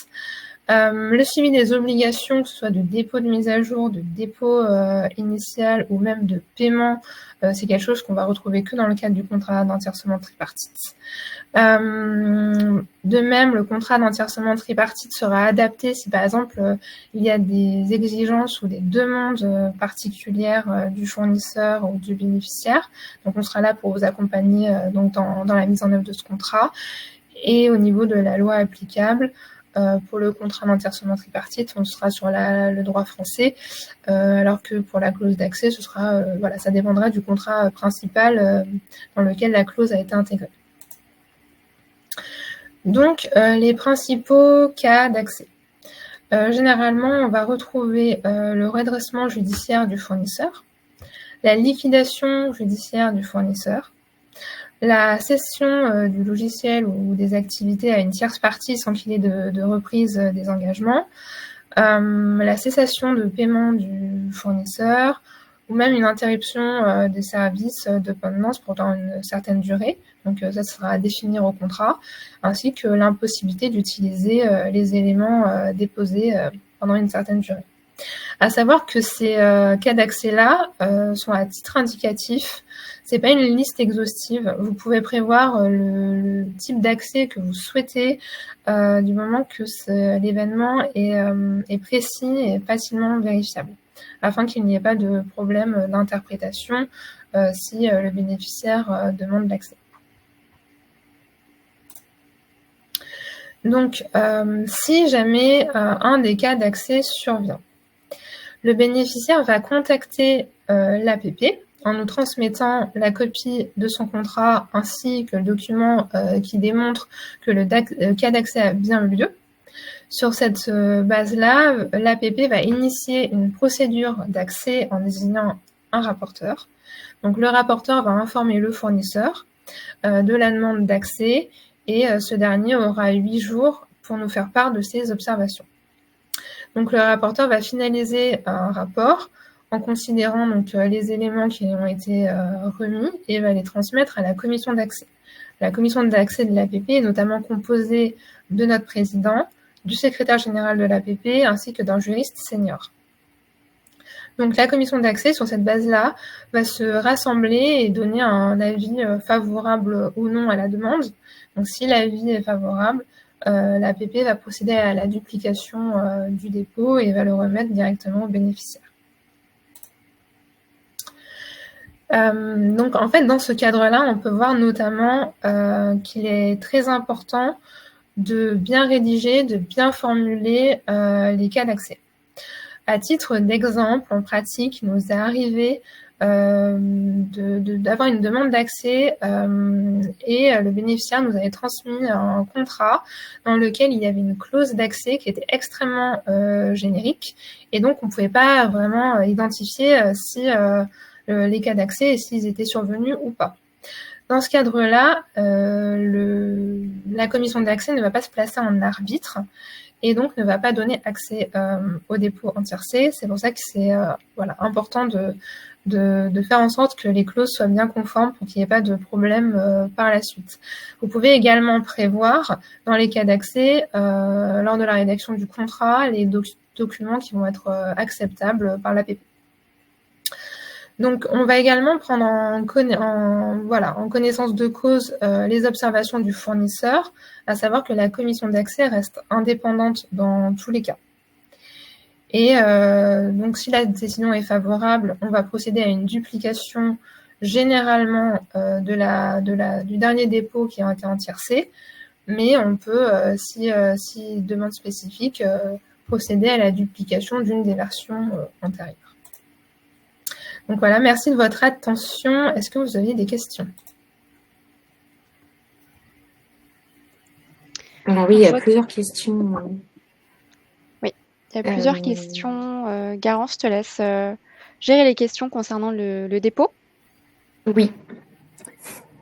Le suivi des obligations, que ce soit de dépôt de mise à jour, de dépôt initial ou même de paiement, c'est quelque chose qu'on va retrouver que dans le cadre du contrat d'entiercement tripartite. De même, le contrat d'entiercement tripartite sera adapté si, par exemple, il y a des exigences ou des demandes particulières du fournisseur ou du bénéficiaire. Donc, on sera là pour vous accompagner dans la mise en œuvre de ce contrat. Et au niveau de la loi applicable, pour le contrat d'entiercement tripartite, on sera sur le droit français, alors que pour la clause d'accès, ce sera, ça dépendra du contrat principal dans lequel la clause a été intégrée. Donc, les principaux cas d'accès. Généralement, on va retrouver le redressement judiciaire du fournisseur, la liquidation judiciaire du fournisseur, la cession du logiciel ou des activités à une tierce partie sans qu'il y ait de reprise des engagements, la cessation de paiement du fournisseur, ou même une interruption des services de maintenance pendant une certaine durée. Donc ça sera à définir au contrat, ainsi que l'impossibilité d'utiliser les éléments déposés pendant une certaine durée. À savoir que ces cas d'accès-là sont à titre indicatif. C'est pas une liste exhaustive. Vous pouvez prévoir le type d'accès que vous souhaitez du moment que l'événement est précis et facilement vérifiable, afin qu'il n'y ait pas de problème d'interprétation si le bénéficiaire demande l'accès. Donc, si jamais un des cas d'accès survient, le bénéficiaire va contacter l'APP en nous transmettant la copie de son contrat ainsi que le document qui démontre que le cas d'accès a bien eu lieu. Sur cette base-là, l'APP va initier une procédure d'accès en désignant un rapporteur. Donc le rapporteur va informer le fournisseur de la demande d'accès et ce dernier aura 8 jours pour nous faire part de ses observations. Donc le rapporteur va finaliser un rapport en considérant donc les éléments qui ont été remis et va les transmettre à la commission d'accès. La commission d'accès de l'APP est notamment composée de notre président, du secrétaire général de l'APP ainsi que d'un juriste senior. Donc la commission d'accès, sur cette base-là, va se rassembler et donner un avis favorable ou non à la demande. Donc si l'avis est favorable, l'APP va procéder à la duplication du dépôt et va le remettre directement au bénéficiaire. Donc en fait, dans ce cadre-là, on peut voir notamment qu'il est très important de bien rédiger, de bien formuler les cas d'accès. À titre d'exemple, en pratique, il nous est arrivé d'avoir une demande d'accès et le bénéficiaire nous avait transmis un contrat dans lequel il y avait une clause d'accès qui était extrêmement générique et donc on ne pouvait pas vraiment identifier si les cas d'accès et s'ils étaient survenus ou pas. Dans ce cadre-là, la commission d'accès ne va pas se placer en arbitre et donc ne va pas donner accès au dépôt en tiercé. C'est pour ça que c'est important de faire en sorte que les clauses soient bien conformes pour qu'il n'y ait pas de problème par la suite. Vous pouvez également prévoir, dans les cas d'accès, lors de la rédaction du contrat, les documents qui vont être acceptables par l'APP. Donc, on va également prendre en connaissance de cause les observations du fournisseur, à savoir que la commission d'accès reste indépendante dans tous les cas. Et donc, si la décision est favorable, on va procéder à une duplication généralement du dernier dépôt qui a été en tiercé, mais on peut, si demande spécifique, procéder à la duplication d'une des versions antérieures. Donc voilà, merci de votre attention. Est-ce que vous aviez des questions? Alors oui, il y a plusieurs questions. Oui, il y a plusieurs questions. Garance, je te laisse gérer les questions concernant le dépôt. Oui.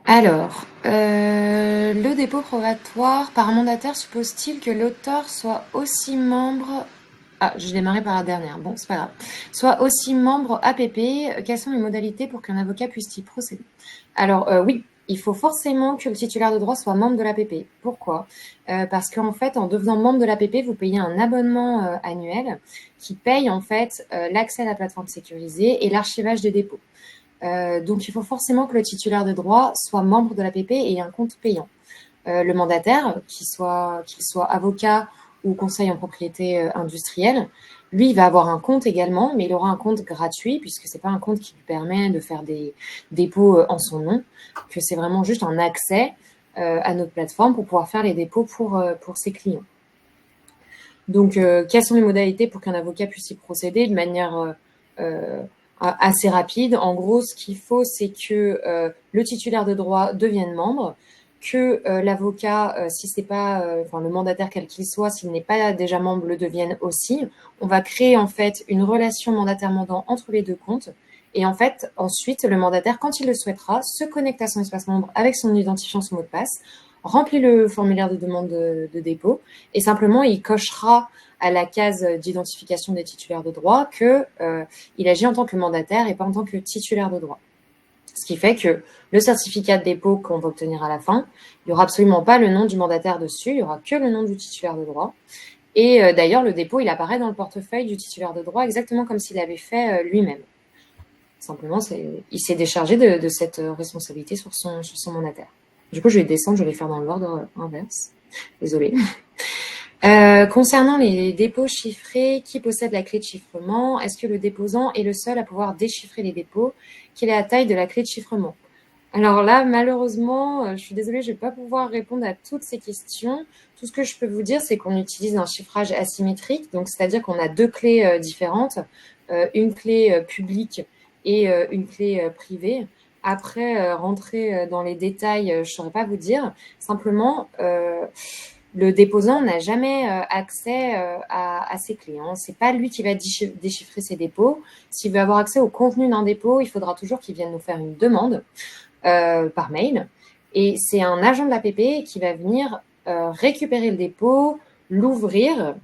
Alors, le dépôt probatoire par mandataire suppose-t-il que l'auteur soit aussi membre... Ah, j'ai démarré par la dernière. Bon, c'est pas grave. Soit aussi membre APP. Quelles sont les modalités pour qu'un avocat puisse y procéder? Alors, oui, il faut forcément que le titulaire de droit soit membre de l'APP. Pourquoi? Parce qu'en fait, en devenant membre de l'APP, vous payez un abonnement annuel qui paye en fait l'accès à la plateforme sécurisée et l'archivage des dépôts. Donc, il faut forcément que le titulaire de droit soit membre de l'APP et ait un compte payant. Le mandataire, qu'il soit avocat ou conseil en propriété industrielle, lui, il va avoir un compte également, mais il aura un compte gratuit puisque c'est pas un compte qui lui permet de faire des dépôts en son nom, que c'est vraiment juste un accès à notre plateforme pour pouvoir faire les dépôts pour ses clients. Donc, quelles sont les modalités pour qu'un avocat puisse y procéder de manière assez rapide? En gros, ce qu'il faut, c'est que le titulaire de droit devienne membre, que l'avocat, si c'est pas, le mandataire quel qu'il soit, s'il n'est pas déjà membre, le devienne aussi. On va créer en fait une relation mandataire-mandant entre les deux comptes. Et en fait, ensuite, le mandataire, quand il le souhaitera, se connecte à son espace membre avec son identifiant, son mot de passe, remplit le formulaire de demande de dépôt et simplement il cochera à la case d'identification des titulaires de droit qu'il agit en tant que mandataire et pas en tant que titulaire de droit. Ce qui fait que le certificat de dépôt qu'on va obtenir à la fin, il n'y aura absolument pas le nom du mandataire dessus, il n'y aura que le nom du titulaire de droit. Et d'ailleurs, le dépôt, il apparaît dans le portefeuille du titulaire de droit exactement comme s'il l'avait fait lui-même. Simplement, il s'est déchargé de cette responsabilité sur son mandataire. Du coup, je vais descendre, je vais les faire dans l'ordre inverse. Désolée. Concernant les dépôts chiffrés, qui possède la clé de chiffrement? Est-ce que le déposant est le seul à pouvoir déchiffrer les dépôts? Quelle est la taille de la clé de chiffrement? Alors là, malheureusement, je suis désolée, je ne vais pas pouvoir répondre à toutes ces questions. Tout ce que je peux vous dire, c'est qu'on utilise un chiffrage asymétrique, donc c'est-à-dire qu'on a deux clés différentes, une clé publique et une clé privée. Après, rentrer dans les détails, je ne saurais pas vous dire. Simplement, le déposant n'a jamais accès à ces clés. Hein. Ce n'est pas lui qui va déchiffrer ses dépôts. S'il veut avoir accès au contenu d'un dépôt, il faudra toujours qu'il vienne nous faire une demande par mail. Et c'est un agent de l'APP qui va venir récupérer le dépôt, l'ouvrir,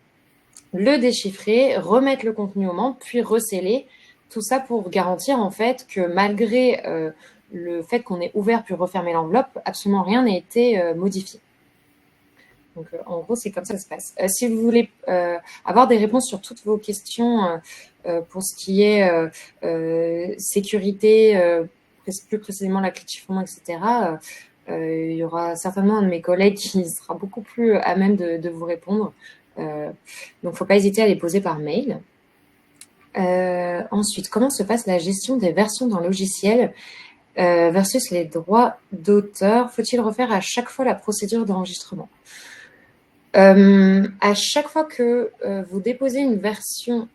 le déchiffrer, remettre le contenu aux membres, puis receller. Tout ça pour garantir en fait que malgré le fait qu'on ait ouvert puis refermé l'enveloppe, absolument rien n'a été modifié. Donc, en gros, c'est comme ça que ça se passe. Si vous voulez avoir des réponses sur toutes vos questions pour ce qui est sécurité, plus précisément la clé de chiffrement, etc., il y aura certainement un de mes collègues qui sera beaucoup plus à même de vous répondre. Donc, il ne faut pas hésiter à les poser par mail. Ensuite, comment se passe la gestion des versions d'un logiciel versus les droits d'auteur? Faut-il refaire à chaque fois la procédure d'enregistrement? À chaque fois que vous déposez une version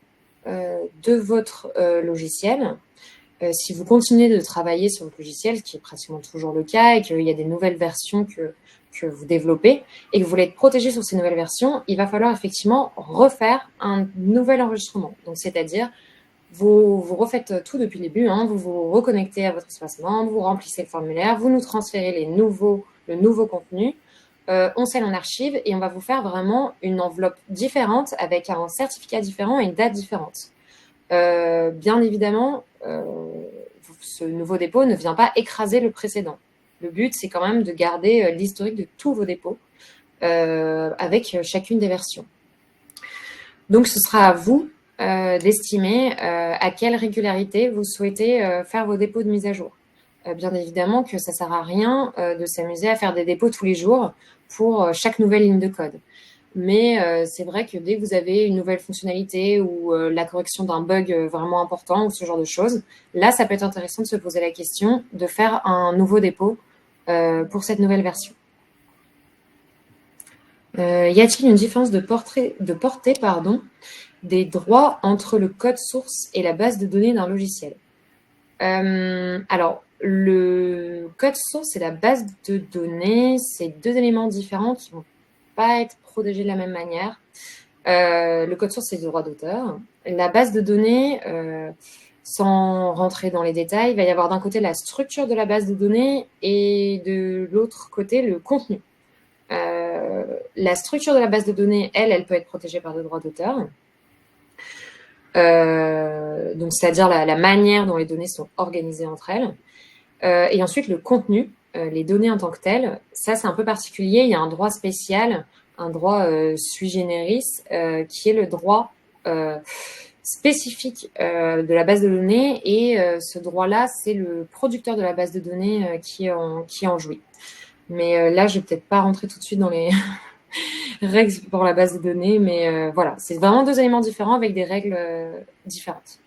de votre logiciel, si vous continuez de travailler sur votre logiciel, ce qui est pratiquement toujours le cas, et qu'il y a des nouvelles versions que vous développez, et que vous voulez être protégé sur ces nouvelles versions, il va falloir effectivement refaire un nouvel enregistrement. Donc, c'est-à-dire, vous refaites tout depuis le début, hein, vous vous reconnectez à votre espace membre, vous remplissez le formulaire, vous nous transférez le nouveau contenu, on scelle en archive et on va vous faire vraiment une enveloppe différente avec un certificat différent et une date différente. Bien évidemment, ce nouveau dépôt ne vient pas écraser le précédent. Le but, c'est quand même de garder l'historique de tous vos dépôts avec chacune des versions. Donc, ce sera à vous d'estimer à quelle régularité vous souhaitez faire vos dépôts de mise à jour. Bien évidemment que ça ne sert à rien de s'amuser à faire des dépôts tous les jours pour chaque nouvelle ligne de code. Mais c'est vrai que dès que vous avez une nouvelle fonctionnalité ou la correction d'un bug vraiment important ou ce genre de choses, là, ça peut être intéressant de se poser la question de faire un nouveau dépôt pour cette nouvelle version. Y a-t-il une différence de portée des droits entre le code source et la base de données d'un logiciel? Alors, le code source et la base de données, c'est deux éléments différents qui ne vont pas être protégés de la même manière. Le code source, c'est du droit d'auteur. La base de données, sans rentrer dans les détails, il va y avoir d'un côté la structure de la base de données et de l'autre côté le contenu. La structure de la base de données, elle peut être protégée par le droit d'auteur. Donc, c'est-à-dire la manière dont les données sont organisées entre elles. Et ensuite, le contenu, les données en tant que telles, ça, c'est un peu particulier. Il y a un droit spécial, un droit sui generis, qui est le droit spécifique de la base de données. Et ce droit-là, c'est le producteur de la base de données qui en jouit. Mais là, je vais peut-être pas rentrer tout de suite dans les règles pour la base de données, mais voilà, c'est vraiment deux éléments différents avec des règles différentes.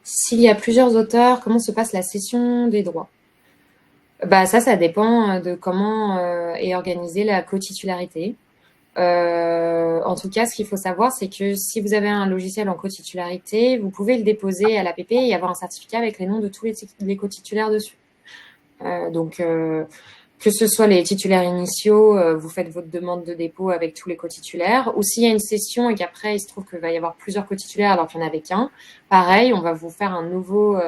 S'il y a plusieurs auteurs, comment se passe la cession des droits? Ça dépend de comment est organisée la cotitularité. En tout cas, ce qu'il faut savoir, c'est que si vous avez un logiciel en cotitularité, vous pouvez le déposer à l'APP et avoir un certificat avec les noms de tous les cotitulaires dessus. Donc, que ce soit les titulaires initiaux, vous faites votre demande de dépôt avec tous les cotitulaires, ou s'il y a une session et qu'après, il se trouve qu'il va y avoir plusieurs cotitulaires alors qu'il n'y en avait qu'un, pareil, on va vous faire un nouveau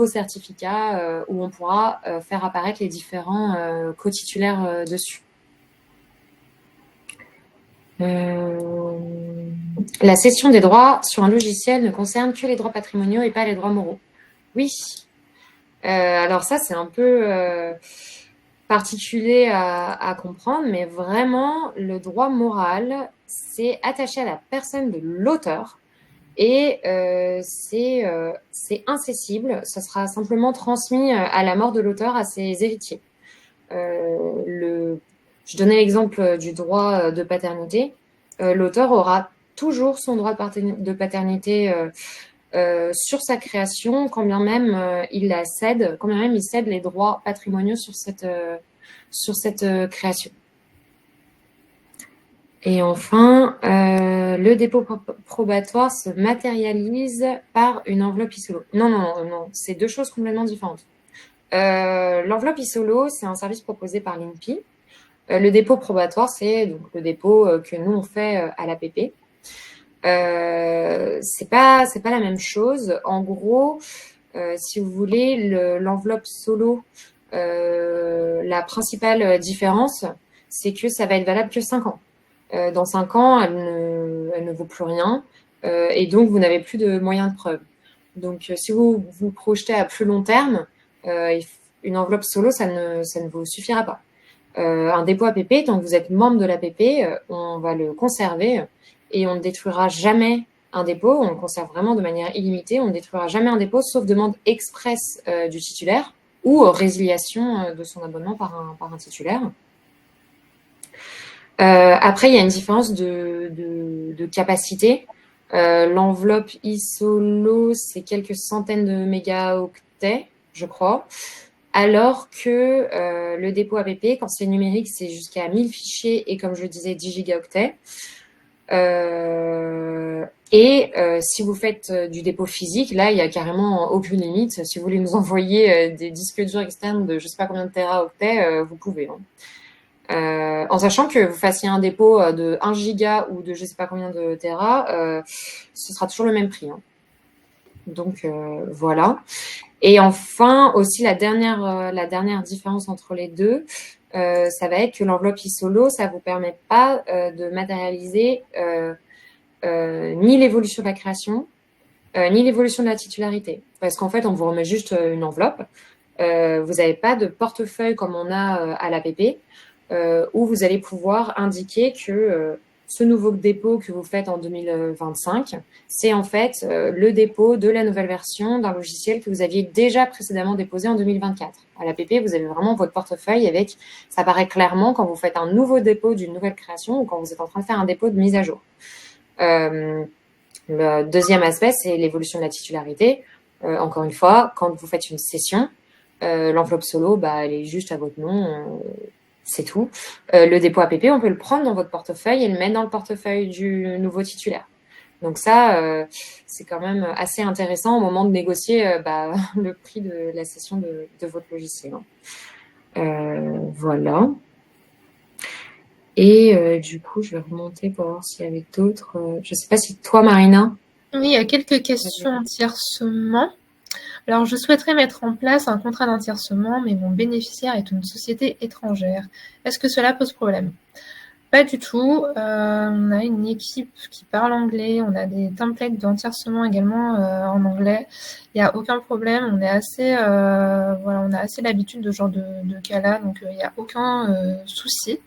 certificat où on pourra faire apparaître les différents cotitulaires dessus. La cession des droits sur un logiciel ne concerne que les droits patrimoniaux et pas les droits moraux. Oui. Alors ça, c'est un peu particulier à comprendre, mais vraiment, le droit moral, c'est attaché à la personne de l'auteur et c'est incessible. Ça sera simplement transmis à la mort de l'auteur à ses héritiers. Je donnais l'exemple du droit de paternité. L'auteur aura toujours son droit de paternité sur sa création, quand bien même il la cède, quand bien même il cède les droits patrimoniaux sur cette création. Et enfin, le dépôt probatoire se matérialise par une enveloppe ISOLO. Non, c'est deux choses complètement différentes. L'enveloppe ISOLO, c'est un service proposé par l'INPI. Le dépôt probatoire, c'est donc le dépôt que nous on fait à l'APP. C'est pas la même chose. En gros, si vous voulez, l'enveloppe solo, la principale différence, c'est que ça va être valable que 5 ans. Dans 5 ans, elle ne vaut plus rien, et donc vous n'avez plus de moyens de preuve. Donc, si vous vous projetez à plus long terme, une enveloppe solo, ça ne vous suffira pas. Un dépôt APP, tant que vous êtes membre de l'APP, on va le conserver et on ne détruira jamais un dépôt. On le conserve vraiment de manière illimitée. On ne détruira jamais un dépôt, sauf demande expresse du titulaire ou résiliation de son abonnement par un titulaire. Après, il y a une différence de capacité. L'enveloppe iSolo, c'est quelques centaines de mégaoctets, je crois. Alors que le dépôt APP, quand c'est numérique, c'est jusqu'à 1000 fichiers et, comme je disais, 10 gigaoctets. Si vous faites du dépôt physique, là, il n'y a carrément aucune limite. Si vous voulez nous envoyer des disques durs externes de je ne sais pas combien de téraoctets, vous pouvez. En sachant que vous fassiez un dépôt de 1 giga ou de je ne sais pas combien de téra, ce sera toujours le même prix. Donc, voilà. Et enfin, aussi, la dernière différence entre les deux, ça va être que l'enveloppe iSolo, ça ne vous permet pas de matérialiser ni l'évolution de la création, ni l'évolution de la titularité. Parce qu'en fait, on vous remet juste une enveloppe. Vous n'avez pas de portefeuille comme on a à l'APP, où vous allez pouvoir indiquer que ce nouveau dépôt que vous faites en 2025, c'est en fait le dépôt de la nouvelle version d'un logiciel que vous aviez déjà précédemment déposé en 2024. À l'APP, vous avez vraiment votre portefeuille avec, ça paraît clairement quand vous faites un nouveau dépôt d'une nouvelle création ou quand vous êtes en train de faire un dépôt de mise à jour. Le deuxième aspect, c'est l'évolution de la titularité. Encore une fois, quand vous faites une cession, l'enveloppe solo, elle est juste à votre nom. C'est tout. Le dépôt APP, on peut le prendre dans votre portefeuille et le mettre dans le portefeuille du nouveau titulaire. Donc ça, c'est quand même assez intéressant au moment de négocier le prix de la cession de votre logiciel. Voilà. Et du coup, je vais remonter pour voir s'il y avait d'autres. Je ne sais pas si toi, Marina. Oui, il y a quelques questions en tiercement. Alors, je souhaiterais mettre en place un contrat d'entiercement, mais mon bénéficiaire est une société étrangère. Est-ce que cela pose problème? Pas du tout. On a une équipe qui parle anglais. On a des templates d'entiercement également en anglais. Il n'y a aucun problème. On est assez, on a assez l'habitude de ce genre de cas-là, donc il n'y a aucun souci.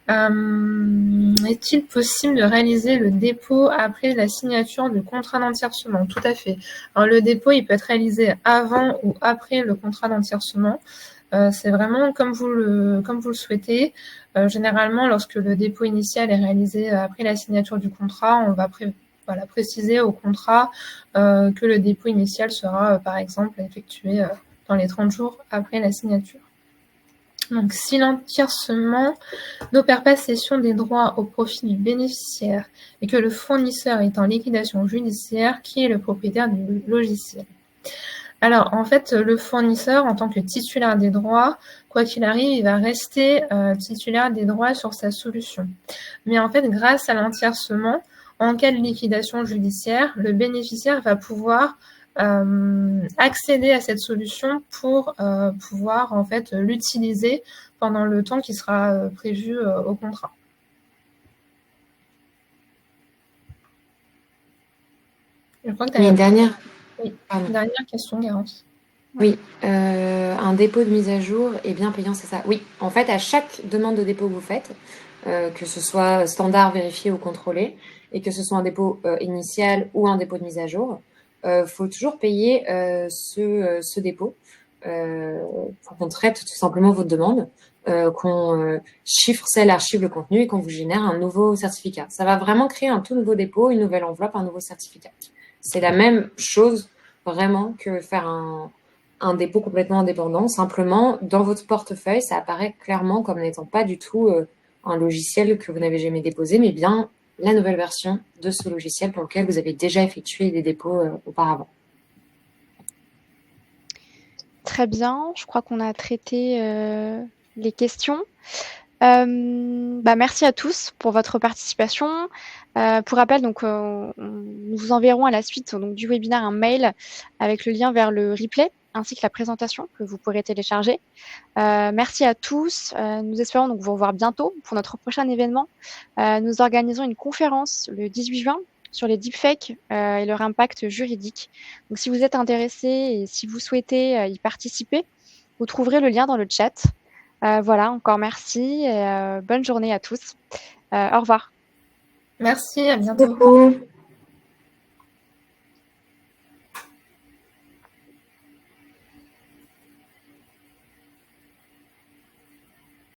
Est-il possible de réaliser le dépôt après la signature du contrat d'entiercement? Tout à fait. Alors, le dépôt, il peut être réalisé avant ou après le contrat d'entiercement. C'est vraiment comme vous le souhaitez. Généralement, lorsque le dépôt initial est réalisé après la signature du contrat, on va préciser au contrat que le dépôt initial sera, par exemple, effectué dans les 30 jours après la signature. Donc, si l'entiercement n'opère pas cession des droits au profit du bénéficiaire et que le fournisseur est en liquidation judiciaire, qui est le propriétaire du logiciel? Alors, en fait, le fournisseur, en tant que titulaire des droits, quoi qu'il arrive, il va rester titulaire des droits sur sa solution. Mais en fait, grâce à l'entiercement, en cas de liquidation judiciaire, le bénéficiaire va pouvoir accéder à cette solution pour pouvoir en fait l'utiliser pendant le temps qui sera prévu au contrat. Je crois que tu as une dernière. Oui, une dernière question, Garance. Oui, un dépôt de mise à jour est bien payant, c'est ça. Oui, en fait, à chaque demande de dépôt que vous faites, que ce soit standard, vérifié ou contrôlé, et que ce soit un dépôt initial ou un dépôt de mise à jour, faut toujours payer ce dépôt pour qu'on traite tout simplement votre demande, qu'on chiffre celle, archive le contenu et qu'on vous génère un nouveau certificat. Ça va vraiment créer un tout nouveau dépôt, une nouvelle enveloppe, un nouveau certificat. C'est la même chose vraiment que faire un dépôt complètement indépendant. Simplement, dans votre portefeuille, ça apparaît clairement comme n'étant pas du tout un logiciel que vous n'avez jamais déposé, mais bien la nouvelle version de ce logiciel pour lequel vous avez déjà effectué des dépôts auparavant. Très bien, je crois qu'on a traité les questions. Merci à tous pour votre participation. Pour rappel, donc, nous vous enverrons à la suite donc, du webinaire un mail avec le lien vers le replay ainsi que la présentation que vous pourrez télécharger. Merci à tous. Nous espérons donc vous revoir bientôt pour notre prochain événement. Nous organisons une conférence le 18 juin sur les deepfakes et leur impact juridique. Donc, si vous êtes intéressé et si vous souhaitez y participer, vous trouverez le lien dans le chat. Voilà, encore merci et bonne journée à tous. Au revoir. Merci, à bientôt. Beaucoup.